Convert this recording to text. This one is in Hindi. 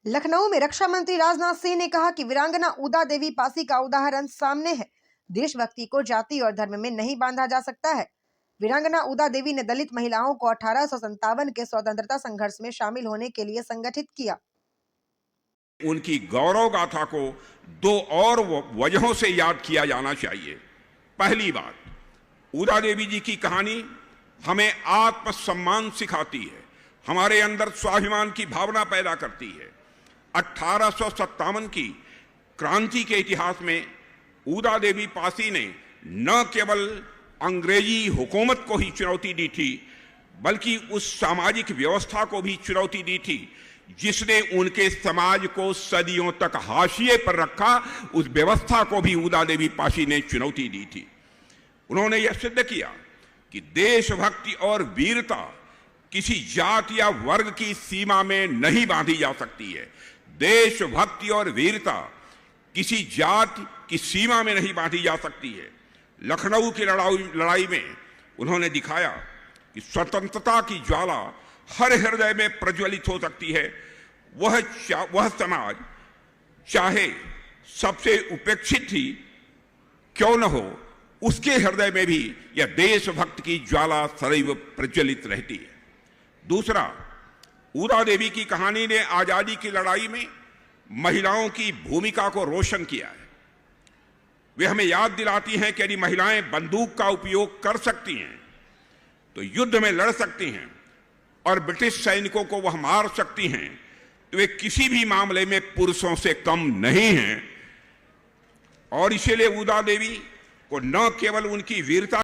लखनऊ में रक्षा मंत्री राजनाथ सिंह ने कहा कि वीरांगना उदा देवी पासी का उदाहरण सामने है। देशभक्ति को जाति और धर्म में नहीं बांधा जा सकता है। वीरांगना उदा देवी ने दलित महिलाओं को 1857 के स्वतंत्रता संघर्ष में शामिल होने के लिए संगठित किया। उनकी गौरव गाथा को दो और वजहों से याद किया जाना चाहिए। पहली बात, उदा देवी जी की कहानी हमें आत्मसम्मान सिखाती है, हमारे अंदर स्वाभिमान की भावना पैदा करती है। 1857 की क्रांति के इतिहास में उदा देवी पासी ने न केवल अंग्रेजी हुकूमत को ही चुनौती दी थी, बल्कि उस सामाजिक व्यवस्था को भी चुनौती दी थी जिसने उनके समाज को सदियों तक हाशिए पर रखा। उस व्यवस्था को भी उदा देवी पासी ने चुनौती दी थी। उन्होंने यह सिद्ध किया कि देशभक्ति और वीरता किसी जाति या वर्ग की सीमा में नहीं बांधी जा सकती है। देशभक्ति और वीरता किसी जाति की सीमा में नहीं बांधी जा सकती है। लखनऊ की लड़ाई में उन्होंने दिखाया कि स्वतंत्रता की ज्वाला हर हृदय में प्रज्वलित हो सकती है। वह समाज चाहे सबसे उपेक्षित ही क्यों न हो, उसके हृदय में भी यह देशभक्ति की ज्वाला सदैव प्रज्वलित रहती है। दूसरा, उदा देवी की कहानी ने आजादी की लड़ाई में महिलाओं की भूमिका को रोशन किया है। वे हमें याद दिलाती हैं कि यदि महिलाएं बंदूक का उपयोग कर सकती हैं तो युद्ध में लड़ सकती हैं और ब्रिटिश सैनिकों को वह मार सकती हैं, तो वे किसी भी मामले में पुरुषों से कम नहीं हैं। और इसीलिए उदा देवी को न केवल उनकी वीरता